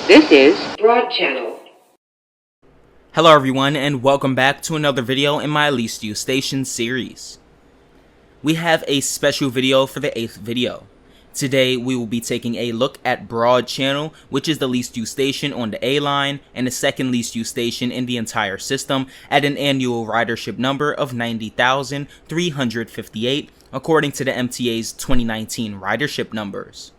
This is Broad Channel. Hello everyone, and welcome back to another video in my Least Used Station series. We have a special video for the 8th video. Today we will be taking a look at Broad Channel, which is the least used station on the A line and the second least used station in the entire system at an annual ridership number of 90,358 according to the MTA's 2019 ridership numbers.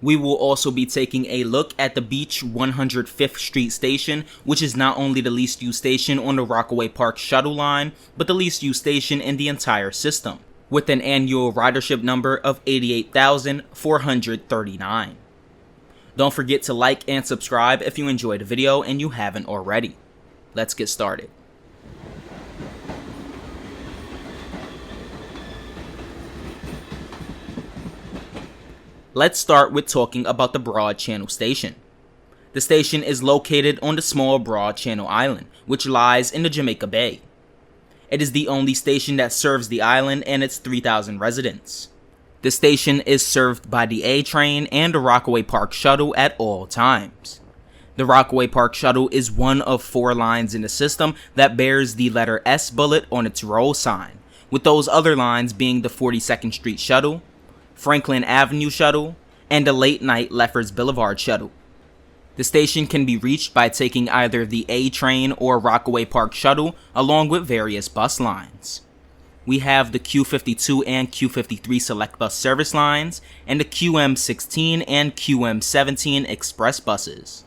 We will also be taking a look at the Beach 105th Street station, which is not only the least used station on the Rockaway Park shuttle line, but the least used station in the entire system, with an annual ridership number of 88,439. Don't forget to like and subscribe if you enjoyed the video and you haven't already. Let's get started. Let's start with talking about the Broad Channel station. The station is located on the small Broad Channel Island, which lies in the Jamaica Bay. It is the only station that serves the island and its 3,000 residents. The station is served by the A train and the Rockaway Park shuttle at all times. The Rockaway Park shuttle is one of 4 lines in the system that bears the letter S bullet on its roll sign, with those other lines being the 42nd Street shuttle, Franklin Avenue shuttle, and the late night Lefferts Boulevard shuttle. The station can be reached by taking either the A train or Rockaway Park shuttle along with various bus lines. We have the Q52 and Q53 select bus service lines and the QM16 and QM17 express buses.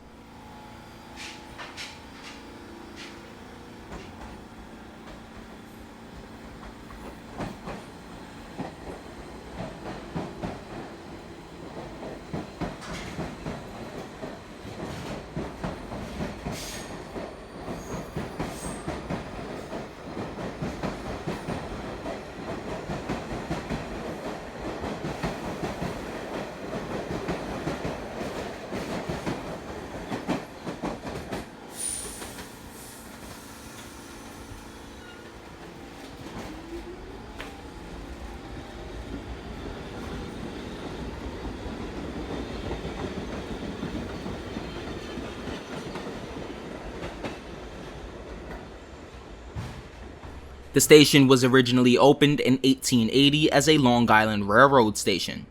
The station was originally opened in 1880 as a Long Island Railroad station.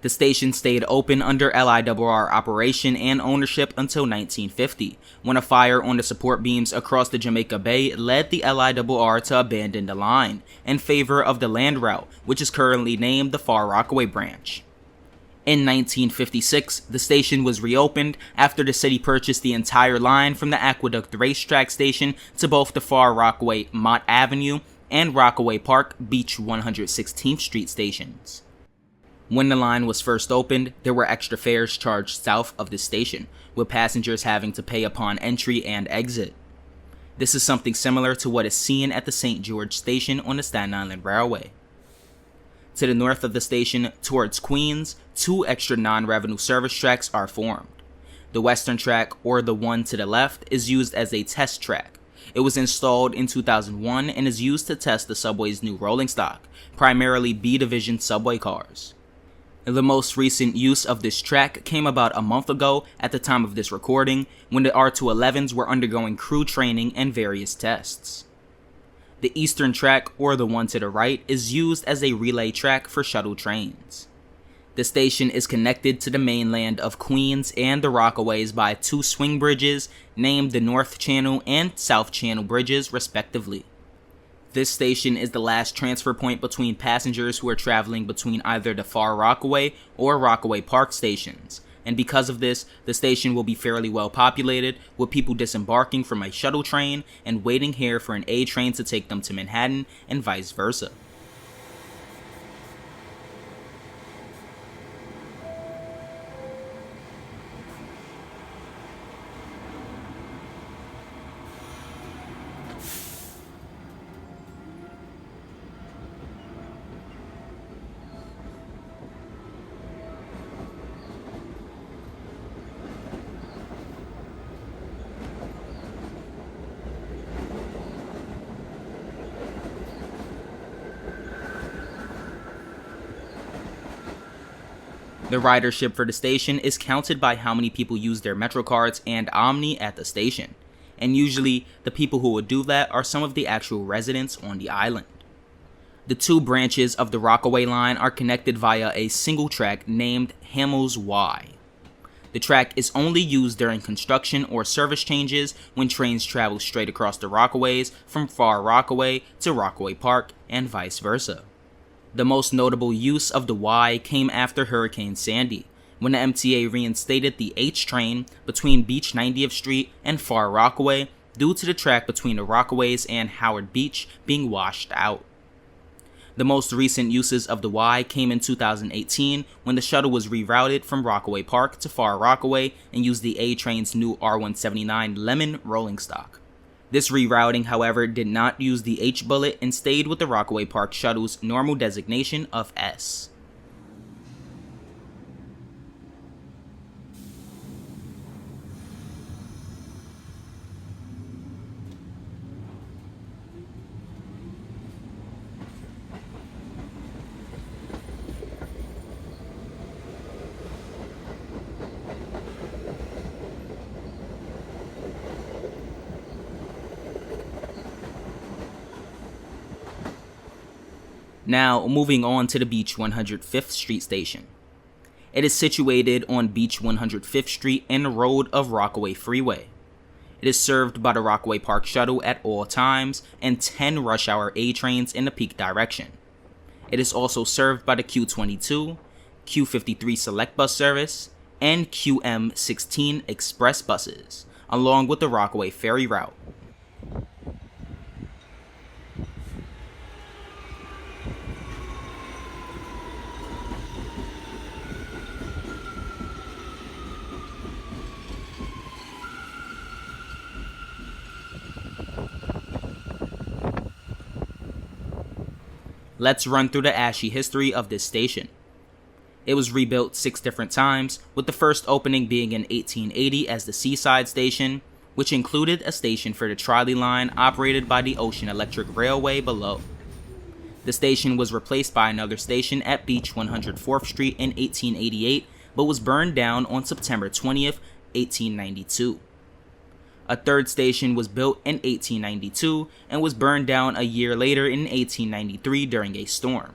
The station stayed open under LIRR operation and ownership until 1950, when a fire on the support beams across the Jamaica Bay led the LIRR to abandon the line in favor of the land route, which is currently named the Far Rockaway Branch. In 1956, the station was reopened after the city purchased the entire line from the Aqueduct Racetrack station to both the Far Rockaway Mott Avenue and Rockaway Park Beach 116th Street stations. When the line was first opened, there were extra fares charged south of the station, with passengers having to pay upon entry and exit. This is something similar to what is seen at the St. George station on the Staten Island Railway. To the north of the station, towards Queens, 2 extra non-revenue service tracks are formed. The western track, or the one to the left, is used as a test track. It was installed in 2001 and is used to test the subway's new rolling stock, primarily B-Division subway cars. The most recent use of this track came about a month ago at the time of this recording, when the R211s were undergoing crew training and various tests. The eastern track, or the one to the right, is used as a relay track for shuttle trains. The station is connected to the mainland of Queens and the Rockaways by 2 swing bridges named the North Channel and South Channel bridges, respectively. This station is the last transfer point between passengers who are traveling between either the Far Rockaway or Rockaway Park stations, and because of this, the station will be fairly well populated, with people disembarking from a shuttle train and waiting here for an A train to take them to Manhattan, and vice versa. The ridership for the station is counted by how many people use their Metro cards and Omni at the station, and usually the people who would do that are some of the actual residents on the island. The two branches of the Rockaway line are connected via a single track named Hamels Y. The track is only used during construction or service changes when trains travel straight across the Rockaways from Far Rockaway to Rockaway Park and vice versa. The most notable use of the Y came after Hurricane Sandy, when the MTA reinstated the H train between Beach 90th Street and Far Rockaway due to the track between the Rockaways and Howard Beach being washed out. The most recent uses of the Y came in 2018 when the shuttle was rerouted from Rockaway Park to Far Rockaway and used the A train's new R179 Lemon rolling stock. This rerouting, however, did not use the H bullet and stayed with the Rockaway Park shuttle's normal designation of S. Now, moving on to the Beach 105th Street station. It is situated on Beach 105th Street and the road of Rockaway Freeway. It is served by the Rockaway Park Shuttle at all times and 10 rush hour A trains in the peak direction. It is also served by the Q22, Q53 Select Bus Service, and QM16 Express buses, along with the Rockaway Ferry route. Let's run through the ashy history of this station. It was rebuilt 6 different times, with the first opening being in 1880 as the Seaside Station, which included a station for the trolley line operated by the Ocean Electric Railway below. The station was replaced by another station at Beach 104th Street in 1888, but was burned down on September 20th, 1892. A third station was built in 1892 and was burned down a year later in 1893 during a storm.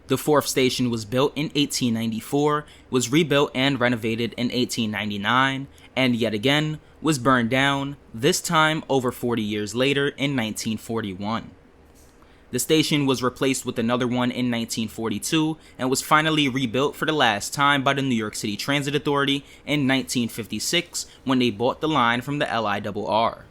The fourth station was built in 1894, was rebuilt and renovated in 1899, and yet again was burned down, this time over 40 years later in 1941. The station was replaced with another one in 1942 and was finally rebuilt for the last time by the New York City Transit Authority in 1956 when they bought the line from the LIRR.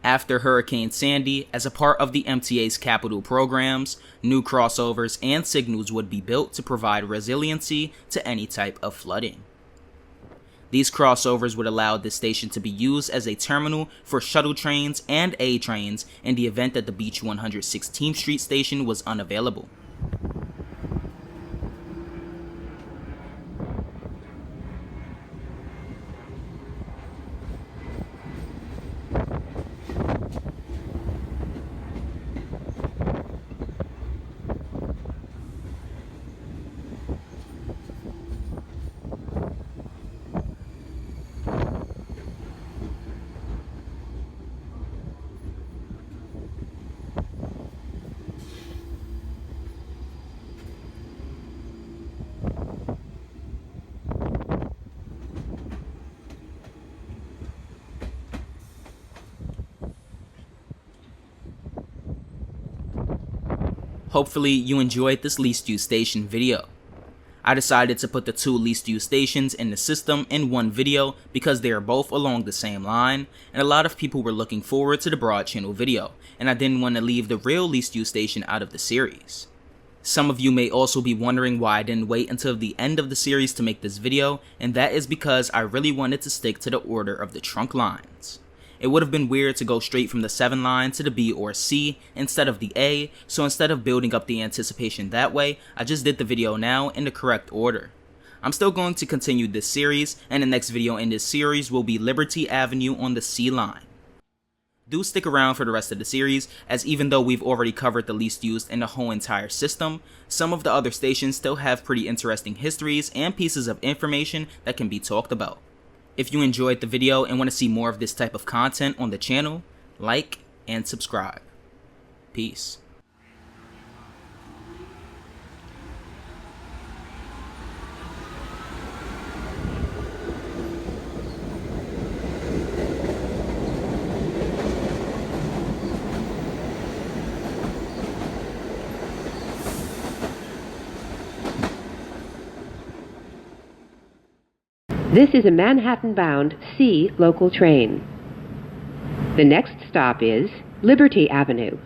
After Hurricane Sandy, as a part of the MTA's capital programs, new crossovers and signals would be built to provide resiliency to any type of flooding. These crossovers would allow this station to be used as a terminal for shuttle trains and A trains in the event that the Beach 116th Street station was unavailable. Hopefully you enjoyed this least used station video. I decided to put the 2 least used stations in the system in one video because they are both along the same line, and a lot of people were looking forward to the broad channel video, and I didn't want to leave the real least used station out of the series. Some of you may also be wondering why I didn't wait until the end of the series to make this video, and that is because I really wanted to stick to the order of the trunk lines. It would have been weird to go straight from the 7 line to the B or C instead of the A, so instead of building up the anticipation that way, I just did the video now in the correct order. I'm still going to continue this series, and the next video in this series will be Liberty Avenue on the C line. Do stick around for the rest of the series, as even though we've already covered the least used in the whole entire system, some of the other stations still have pretty interesting histories and pieces of information that can be talked about. If you enjoyed the video and want to see more of this type of content on the channel, like and subscribe. Peace. This is a Manhattan-bound C local train. The next stop is Liberty Avenue.